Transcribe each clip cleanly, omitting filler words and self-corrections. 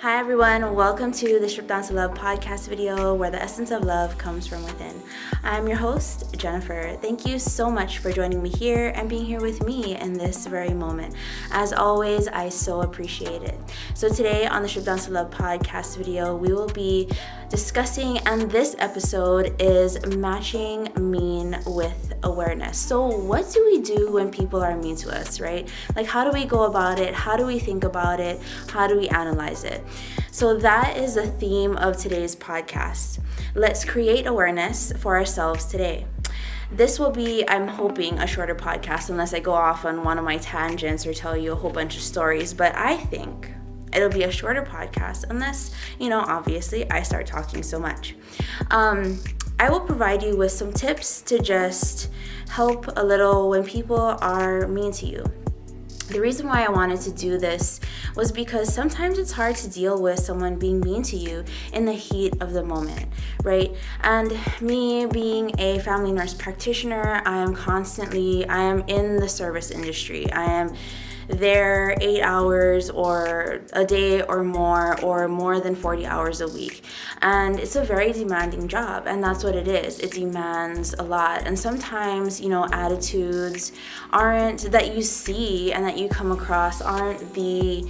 Hi everyone, welcome to the Strip Down to Love podcast video where the essence of love comes from within. I'm your host, Jennifer. Thank you so much for joining me here and being here with me in this very moment. As always, I so appreciate it. So today on the Strip Down to Love podcast video, we will be discussing, and this episode is matching mean with awareness. So what do we do when people are mean to us, right? Like, how do we go about it? How do we think about it? How do we analyze it? So that is the theme of today's podcast. Let's create awareness for ourselves today. This will be, I'm hoping, a shorter podcast unless I go off on one of my tangents or tell you a whole bunch of stories, but I think it'll be a shorter podcast unless, obviously I start talking so much. I will provide you with some tips to just help a little when people are mean to you. The reason why I wanted to do this was because sometimes it's hard to deal with someone being mean to you in the heat of the moment, right? And me being a family nurse practitioner, I am in the service industry. I am there 8 hours or a day or more than 40 hours a week. And it's a very demanding job, and that's what it is. It demands a lot. And sometimes, attitudes that you see and that you come across aren't the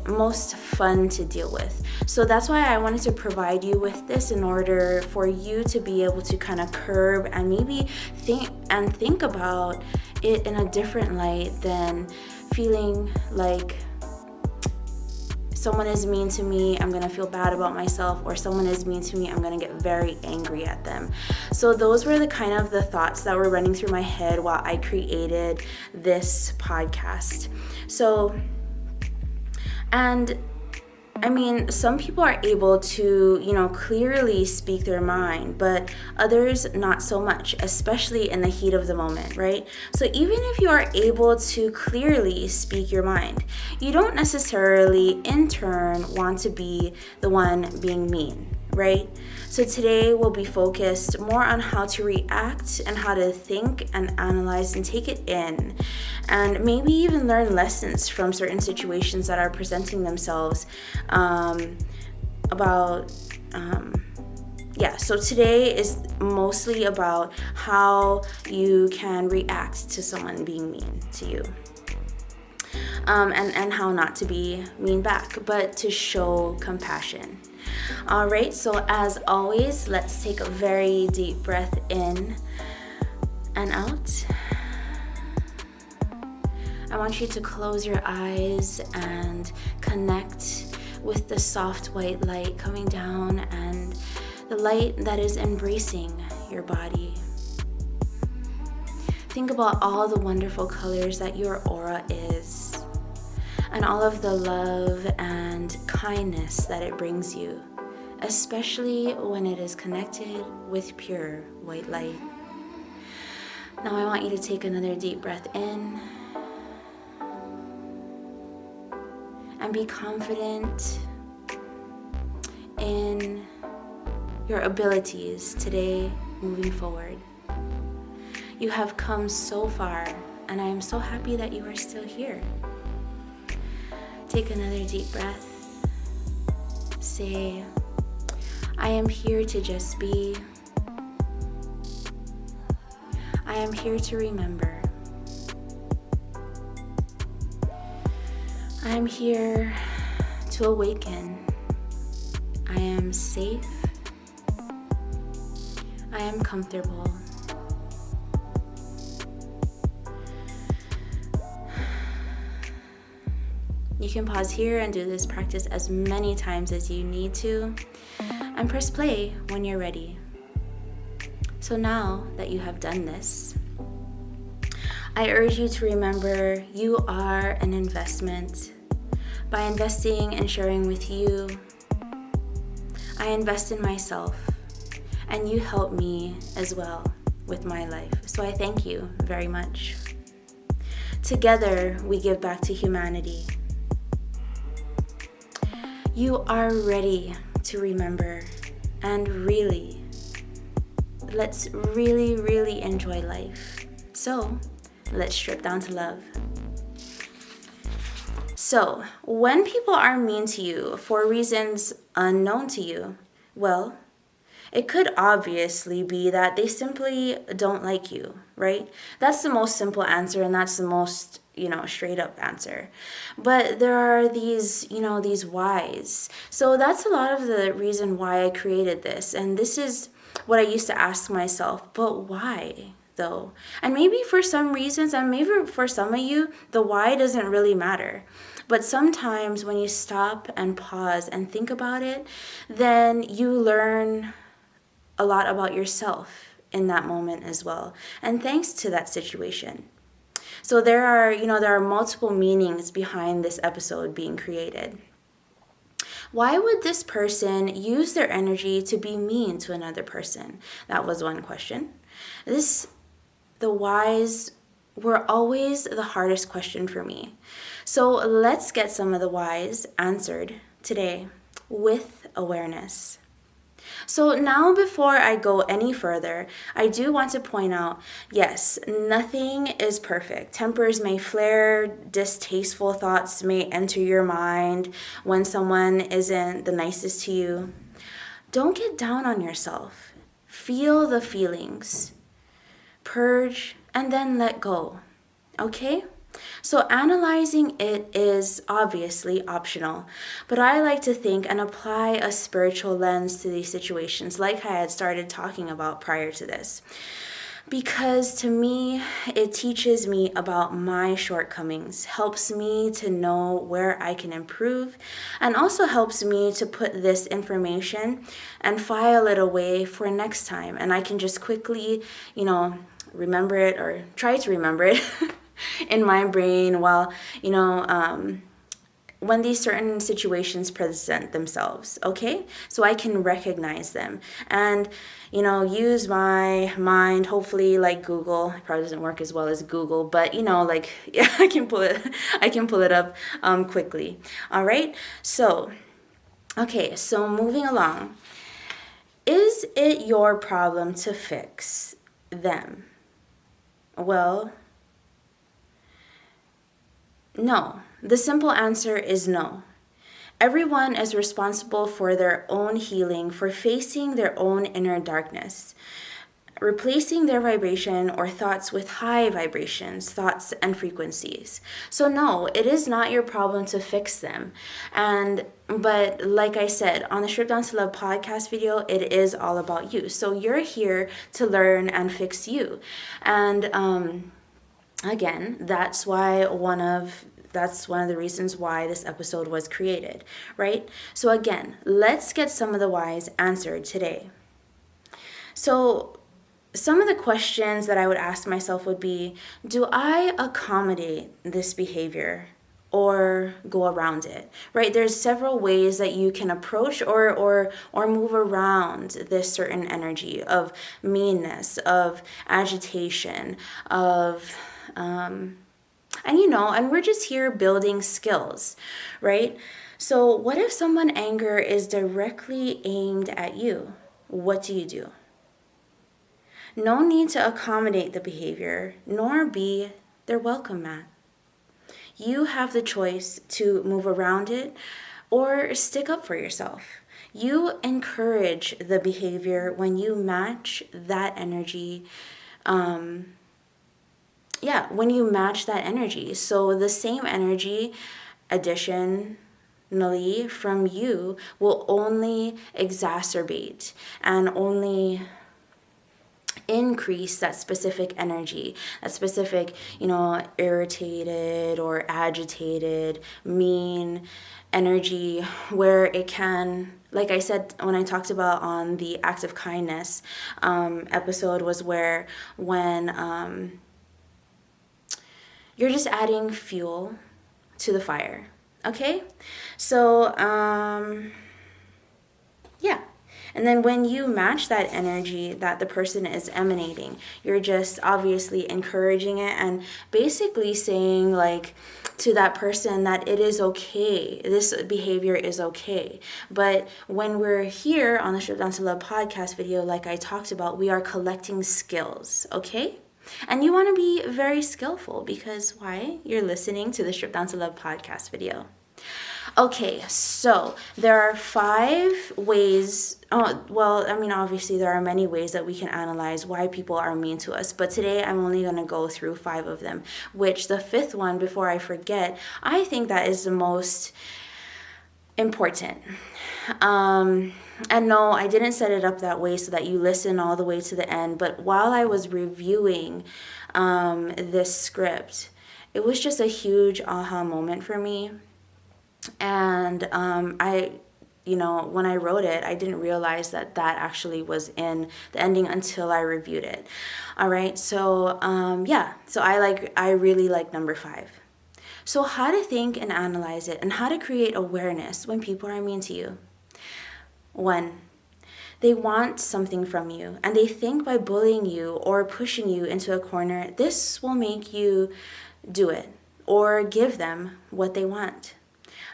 most fun to deal with. So that's why I wanted to provide you with this in order for you to be able to kind of curb and maybe think about it in a different light than feeling like someone is mean to me, I'm gonna feel bad about myself, or someone is mean to me, I'm gonna get very angry at them. So those were the thoughts that were running through my head while I created this podcast. Some people are able to, clearly speak their mind, but others not so much, especially in the heat of the moment, right? So even if you are able to clearly speak your mind, you don't necessarily in turn want to be the one being mean, right? So today we'll be focused more on how to react and how to think and analyze and take it in, and maybe even learn lessons from certain situations that are presenting themselves So today is mostly about how you can react to someone being mean to you. And how not to be mean back, but to show compassion. All right, so as always, let's take a very deep breath in and out. I want you to close your eyes and connect with the soft white light coming down and the light that is embracing your body. Think about all the wonderful colors that your aura is, and all of the love and kindness that it brings you, especially when it is connected with pure white light. Now I want you to take another deep breath in and be confident in your abilities today moving forward. You have come so far, and I am so happy that you are still here. Take another deep breath. Say, I am here to just be. I am here to remember. I am here to awaken. I am safe. I am comfortable. You can pause here and do this practice as many times as you need to, and press play when you're ready. So now that you have done this, I urge you to remember you are an investment. By investing and sharing with you, I invest in myself, and you help me as well with my life. So I thank you very much. Together, we give back to humanity. You are ready to remember, and let's really enjoy life. So let's strip down to love. So, when people are mean to you for reasons unknown to you, well, it could obviously be that they simply don't like you, right? That's the most simple answer, and that's the most, straight up answer. But there are these whys. So that's a lot of the reason why I created this. And this is what I used to ask myself, but why? Though. And maybe for some reasons, and maybe for some of you, the why doesn't really matter. But sometimes when you stop and pause and think about it, then you learn a lot about yourself in that moment as well. And thanks to that situation. So there are multiple meanings behind this episode being created. Why would this person use their energy to be mean to another person? That was one question. The whys were always the hardest question for me. So let's get some of the whys answered today with awareness. So now, before I go any further, I do want to point out, yes, nothing is perfect. Tempers may flare, distasteful thoughts may enter your mind when someone isn't the nicest to you. Don't get down on yourself. Feel the feelings. Purge and then let go. Okay? So analyzing it is obviously optional, but I like to think and apply a spiritual lens to these situations, like I had started talking about prior to this. Because to me, it teaches me about my shortcomings, helps me to know where I can improve, and also helps me to put this information and file it away for next time. And I can just quickly, remember it or try to remember it in my brain while, when these certain situations present themselves, okay? So I can recognize them and, use my mind, hopefully like Google. It probably doesn't work as well as Google, but, yeah, I can pull it up quickly, all right? So, okay, so moving along. Is it your problem to fix them? Well, no. The simple answer is no. Everyone is responsible for their own healing, for facing their own inner darkness, replacing their vibration or thoughts with high vibrations, thoughts and frequencies. So no, it is not your problem to fix them. But like I said, on the Strip Down to Love podcast video, it is all about you. So you're here to learn and fix you. And again, that's one of the reasons why this episode was created, right? So again, let's get some of the whys answered today. So some of the questions that I would ask myself would be, do I accommodate this behavior or go around it, right? There's several ways that you can approach or move around this certain energy of meanness, of agitation, of and we're just here building skills, right? So what if someone's anger is directly aimed at you? What do you do? No need to accommodate the behavior, nor be their welcome mat. You have the choice to move around it or stick up for yourself. You encourage the behavior when you match that energy. When you match that energy. So the same energy additionally from you will only exacerbate and only increase that specific energy, that specific, irritated or agitated, mean energy, where it can, like I said, when I talked about on the act of kindness episode, was when you're just adding fuel to the fire, okay? So, And then when you match that energy that the person is emanating, you're just obviously encouraging it and basically saying, like, to that person that it is okay. This behavior is okay. But when we're here on the Strip Down to Love podcast video, like I talked about, we are collecting skills, okay? And you want to be very skillful because why? You're listening to the Strip Down to Love podcast video. Okay, so there are 5 ways. Obviously, there are many ways that we can analyze why people are mean to us. But today, I'm only going to go through 5 of them, which the 5th one, before I forget, I think that is the most important. And no, I didn't set it up that way so that you listen all the way to the end. But while I was reviewing this script, it was just a huge aha moment for me. And when I wrote it, I didn't realize that actually was in the ending until I reviewed it. All right, so so I really like number 5. So how to think and analyze it, and how to create awareness when people are mean to you. 1, they want something from you, and they think by bullying you or pushing you into a corner, this will make you do it or give them what they want.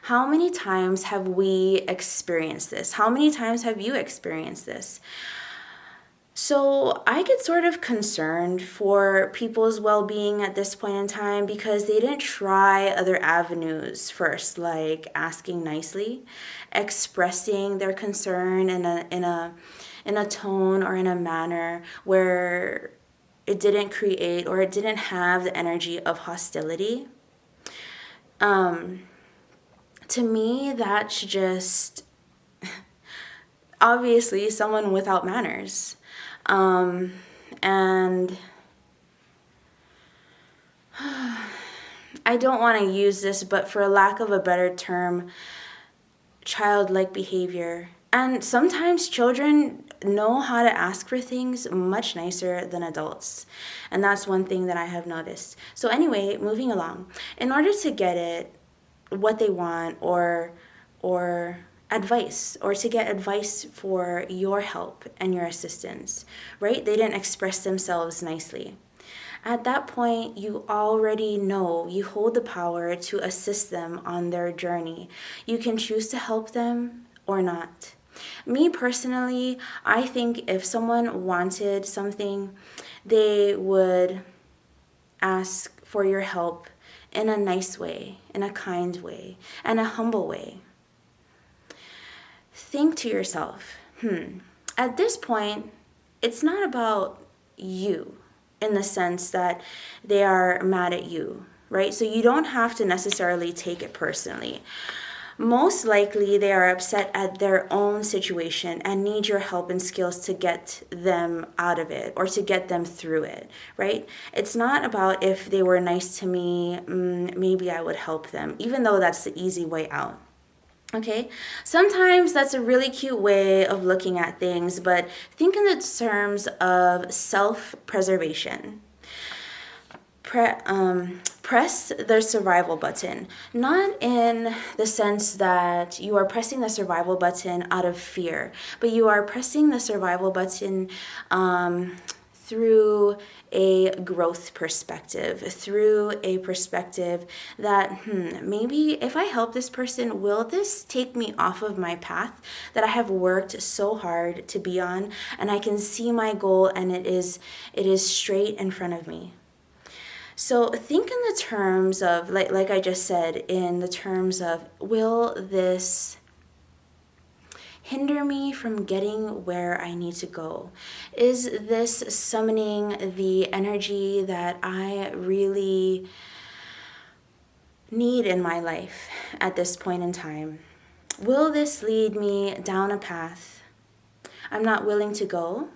How many times have we experienced this? How many times have you experienced this? So I get sort of concerned for people's well-being at this point in time because they didn't try other avenues first, like asking nicely, expressing their concern in a tone or in a manner where it didn't create or it didn't have the energy of hostility. To me, that's just obviously someone without manners. And I don't want to use this, but for lack of a better term, childlike behavior. And sometimes children know how to ask for things much nicer than adults. And that's one thing that I have noticed. So anyway, moving along. In order to get it, what they want, or advice, or to get advice for your help and your assistance, right? They didn't express themselves nicely. At that point, you already know you hold the power to assist them on their journey. You can choose to help them or not. Me personally, I think if someone wanted something, they would ask for your help in a nice way, in a kind way, and a humble way. Think to yourself, at this point, it's not about you in the sense that they are mad at you, right? So you don't have to necessarily take it personally. Most likely, they are upset at their own situation and need your help and skills to get them out of it or to get them through it, right? It's not about if they were nice to me, maybe I would help them, even though that's the easy way out. Okay, sometimes that's a really cute way of looking at things, but think in the terms of self-preservation. Press the survival button, not in the sense that you are pressing the survival button out of fear, but you are pressing the survival button through a growth perspective, through a perspective that, maybe if I help this person, will this take me off of my path that I have worked so hard to be on, and I can see my goal and it is straight in front of me. So think in the terms of, like I just said, in the terms of, will this hinder me from getting where I need to go? Is this summoning the energy that I really need in my life at this point in time? Will this lead me down a path I'm not willing to go?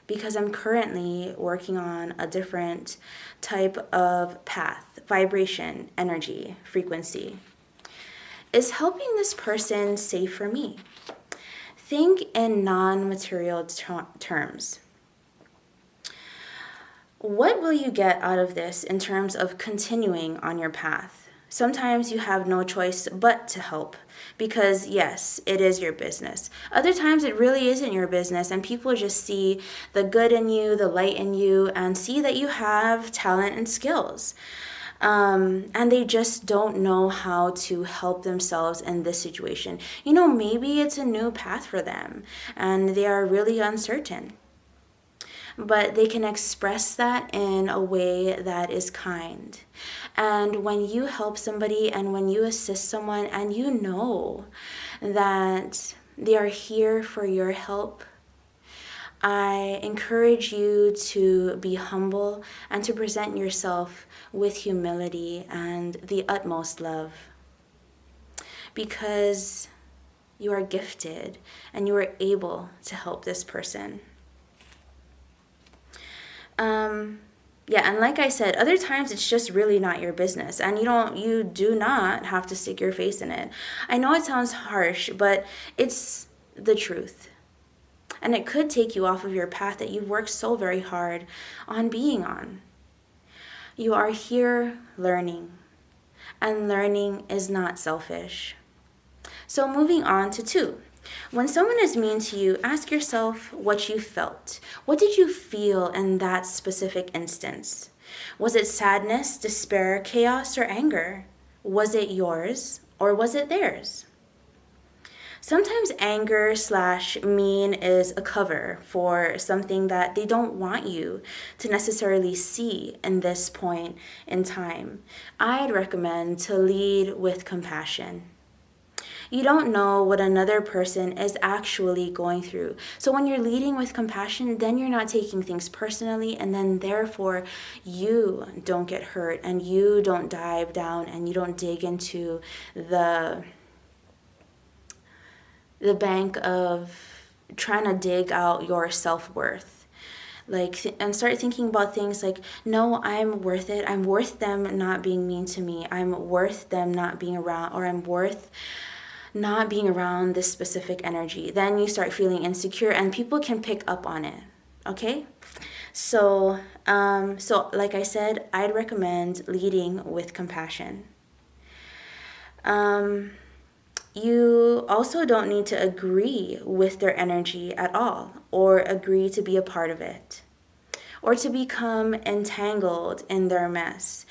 Because I'm currently working on a different type of path, vibration, energy, frequency. Is helping this person safe for me? Think in non-material terms. What will you get out of this in terms of continuing on your path? Sometimes you have no choice but to help because, yes, it is your business. Other times it really isn't your business and people just see the good in you, the light in you, and see that you have talent and skills. And they just don't know how to help themselves in this situation. Maybe it's a new path for them and they are really uncertain. but they can express that in a way that is kind. And when you help somebody and when you assist someone and you know that they are here for your help, I encourage you to be humble and to present yourself with humility and the utmost love, because you are gifted and you are able to help this person. Yeah, and like I said, other times it's just really not your business, and you do not have to stick your face in it. I know it sounds harsh, but it's the truth. And it could take you off of your path that you've worked so very hard on being on. You are here learning, and learning is not selfish. So moving on to 2. When someone is mean to you, ask yourself what you felt. What did you feel in that specific instance? Was it sadness, despair, chaos, or anger? Was it yours or was it theirs? Sometimes anger/mean is a cover for something that they don't want you to necessarily see in this point in time. I'd recommend to lead with compassion. You don't know what another person is actually going through. So when you're leading with compassion, then you're not taking things personally, and then therefore you don't get hurt and you don't dive down and you don't dig into the bank of trying to dig out your self-worth. And start thinking about things like, no, I'm worth it. I'm worth them not being mean to me. I'm worth them not being around, or I'm worth not being around this specific energy. Then you start feeling insecure and people can pick up on it. Okay? So like I said, I'd recommend leading with compassion. You also don't need to agree with their energy at all, or agree to be a part of it, or to become entangled in their mess,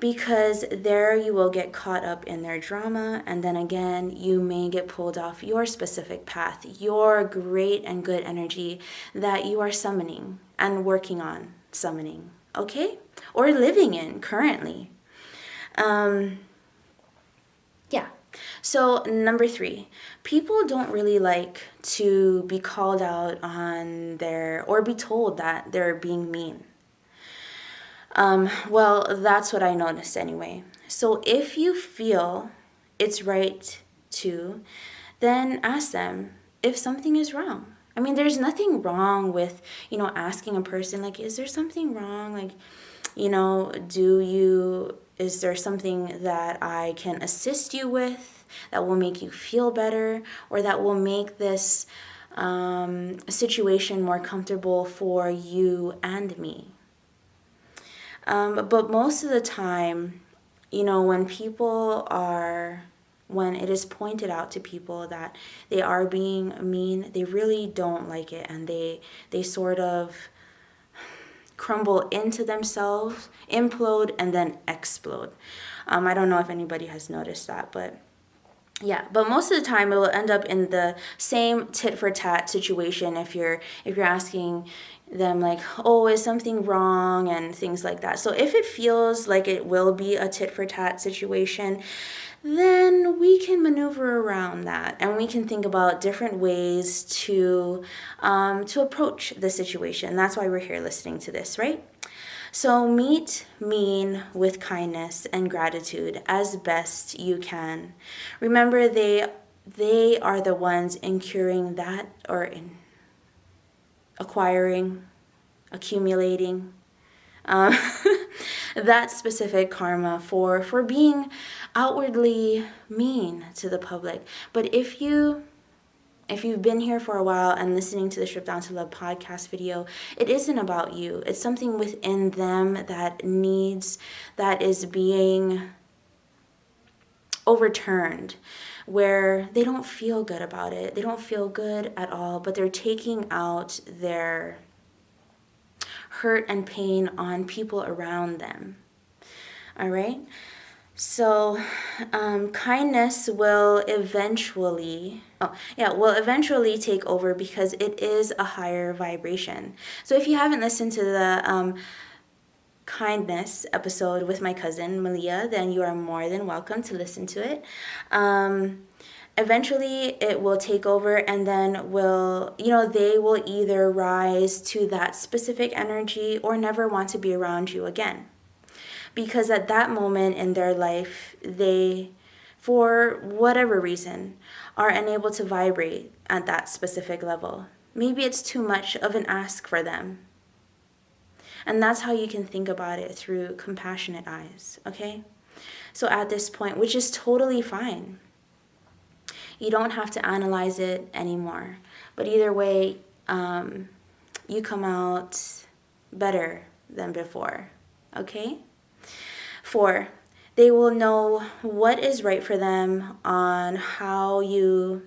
because there you will get caught up in their drama, and then again, you may get pulled off your specific path, your great and good energy that you are summoning and working on summoning, okay? Or living in currently. Yeah. So number 3, people don't really like to be called out on or be told that they're being mean. Well, that's what I noticed anyway. So if you feel it's right to, then ask them if something is wrong. I mean, there's nothing wrong with, asking a person, like, is there something wrong? Like, is there something that I can assist you with that will make you feel better, or that will make this situation more comfortable for you and me? But most of the time, when it is pointed out to people that they are being mean, they really don't like it, and they sort of crumble into themselves, implode, and then explode. I don't know if anybody has noticed that, but yeah. But most of the time, it will end up in the same tit for tat situation if you're asking them, like, oh, is something wrong, and things like that. So if it feels like it will be a tit for tat situation, then we can maneuver around that, and we can think about different ways to approach the situation. That's why we're here listening to this, right? So meet mean with kindness and gratitude as best you can. Remember, they are the ones incurring that, or in acquiring, accumulating that specific karma for being outwardly mean to the public. But if you've been here for a while and listening to the Strip Down to Love podcast video, it isn't about you. It's something within them that is being overturned, where they don't feel good about it. They don't feel good at all, but they're taking out their hurt and pain on people around them. All right? So kindness will eventually will eventually take over because it is a higher vibration. So if you haven't listened to the kindness episode with my cousin Malia, then you are more than welcome to listen to it. Eventually it will take over, and then they will either rise to that specific energy or never want to be around you again. Because at that moment in their life, they, for whatever reason, are unable to vibrate at that specific level. Maybe it's too much of an ask for them. And that's how you can think about it, through compassionate eyes, okay? So at this point, which is totally fine, you don't have to analyze it anymore. But either way, you come out better than before, okay? 4, they will know what is right for them on how you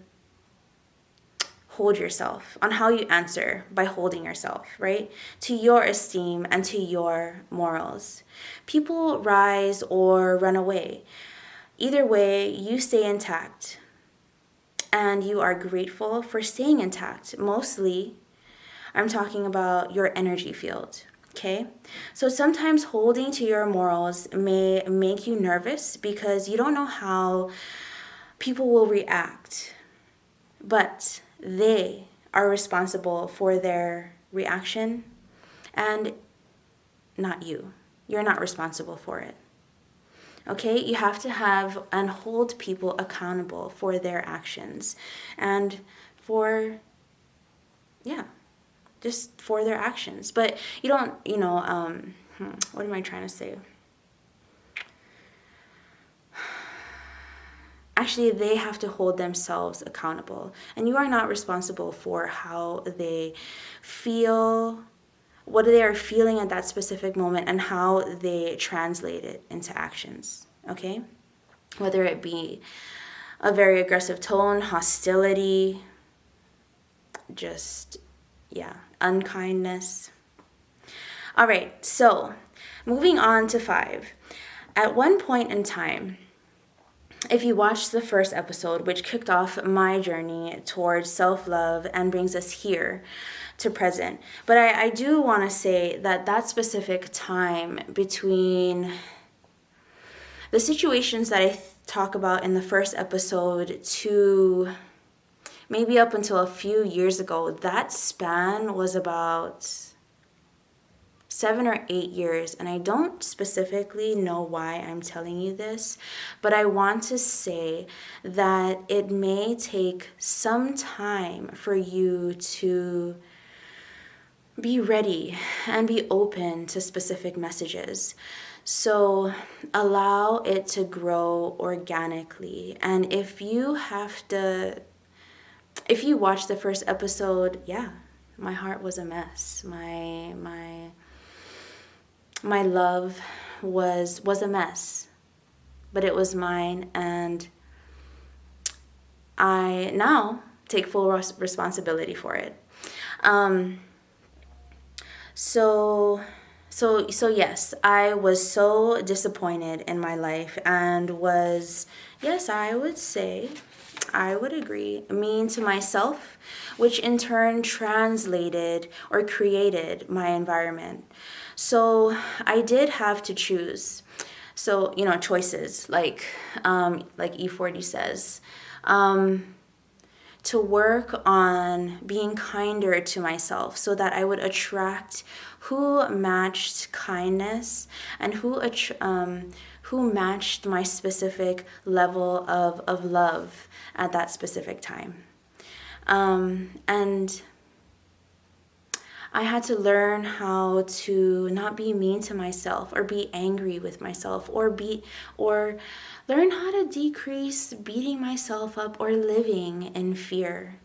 hold yourself, on how you answer by holding yourself, right? To your esteem and to your morals. People rise or run away. Either way, you stay intact. And you are grateful for staying intact. Mostly, I'm talking about your energy field. Okay, so sometimes holding to your morals may make you nervous because you don't know how people will react, but they are responsible for their reaction and not you. You're not responsible for it. Okay, you have to have and hold people accountable for their actions and for, just for their actions. But you don't, what am I trying to say? Actually, they have to hold themselves accountable. And you are not responsible for how they feel, what they are feeling at that specific moment, and how they translate it into actions, okay? Whether it be a very aggressive tone, hostility, just, unkindness. All right, so moving on to 5. At one point in time, if you watched the first episode, which kicked off my journey towards self-love and brings us here to present, but I do want to say that specific time between the situations that I talk about in the first episode to maybe up until a few years ago, that span was about 7 or 8 years. And I don't specifically know why I'm telling you this, but I want to say that it may take some time for you to be ready and be open to specific messages. So allow it to grow organically. And if you watch the first episode, my heart was a mess. My love was a mess, but it was mine, and I now take full responsibility for it. So yes, I was so disappointed in my life and was, yes, I would say, I would agree, mean to myself, which in turn translated or created my environment. So I did have to choose. So, choices, like E40 says, to work on being kinder to myself so that I would attract who matched kindness and who matched my specific level of love at that specific time. And I had to learn how to not be mean to myself or be angry with myself or learn how to decrease beating myself up or living in fear.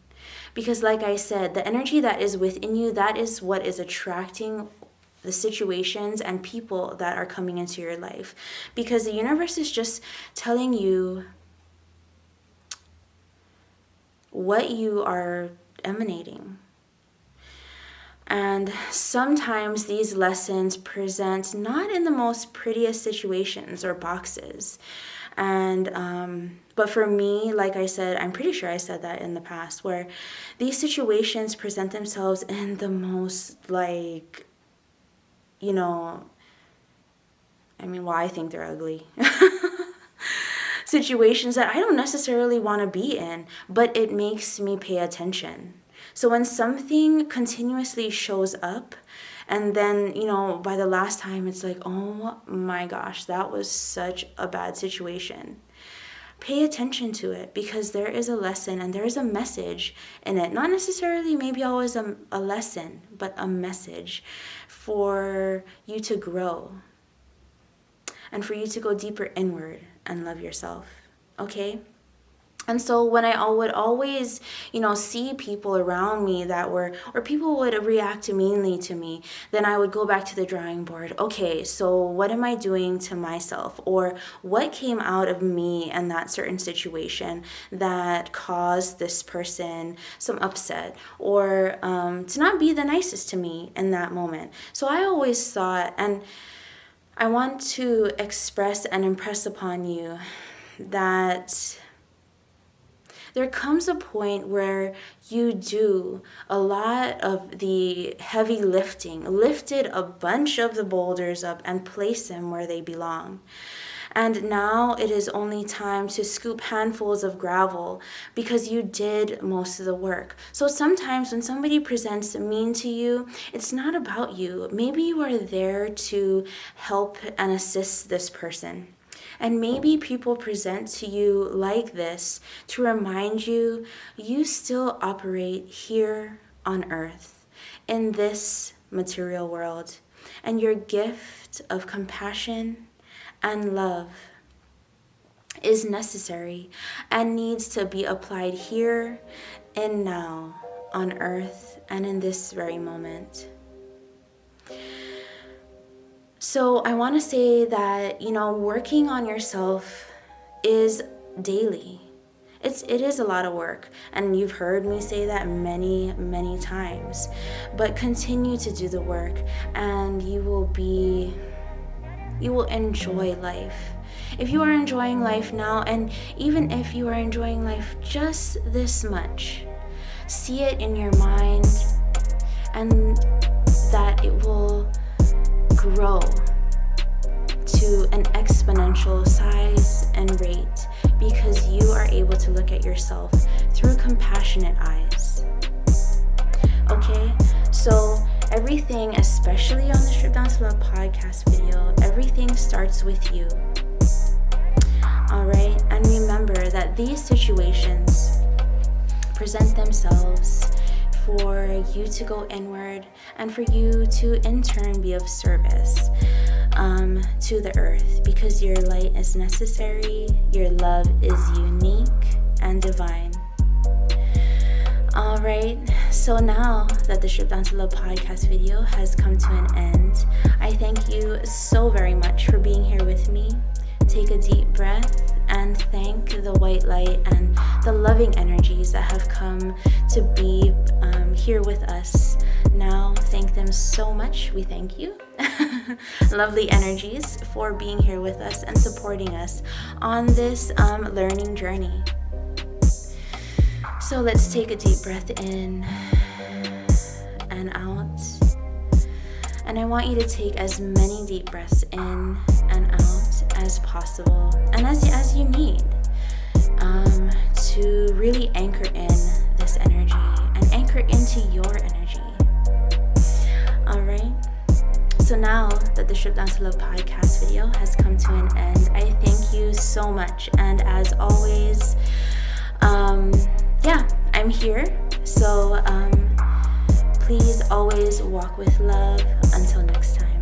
Because like I said, the energy that is within you, that is what is attracting the situations and people that are coming into your life. Because the universe is just telling you what you are emanating. And sometimes these lessons present not in the most prettiest situations or boxes. And but for me, like I said, I'm pretty sure I said that in the past, where these situations present themselves in the most, like, you know, I think they're ugly. Situations that I don't necessarily want to be in, but it makes me pay attention. So when something continuously shows up, and then, by the last time, it's like, oh my gosh, that was such a bad situation. Pay attention to it, because there is a lesson and there is a message in it. Not necessarily maybe always a lesson, but a message for you to grow and for you to go deeper inward and love yourself, okay? And so when I would always, see people around me or people would react meanly to me, then I would go back to the drawing board. Okay, so what am I doing to myself? Or what came out of me in that certain situation that caused this person some upset, or to not be the nicest to me in that moment? So I always thought, and I want to express and impress upon you that there comes a point where you do a lot of the heavy lifting, lifted a bunch of the boulders up and place them where they belong. And now it is only time to scoop handfuls of gravel, because you did most of the work. So sometimes when somebody presents mean to you, it's not about you. Maybe you are there to help and assist this person. And maybe people present to you like this to remind you, you still operate here on earth, in this material world. And your gift of compassion and love is necessary and needs to be applied here and now on earth and in this very moment. So I want to say that, working on yourself is daily. It is a lot of work, and you've heard me say that many, many times. But continue to do the work, and you will enjoy life. If you are enjoying life now, and even if you are enjoying life just this much, see it in your mind, and that it will grow to an exponential size and rate, because you are able to look at yourself through compassionate eyes. Okay, so everything, especially on the Strip Down to Love podcast video, everything starts with you. All right, and remember that these situations present themselves for you to go inward and for you to in turn be of service to the earth, because your light is necessary, your love is unique and divine. All right, so now that the Strip Down to Love podcast video has come to an end, I thank you so very much for being here with me. Take a deep breath and thank the white light and the loving energies that have come to be here with us. Now, thank them so much. We thank you. Lovely energies for being here with us and supporting us on this learning journey. So let's take a deep breath in and out. And I want you to take as many deep breaths in and out as possible, and as you need, to really anchor in this energy and anchor into your energy. All right. So now that the Strip Down to Love podcast video has come to an end, I thank you so much. And as always, I'm here. So please always walk with love. Until next time.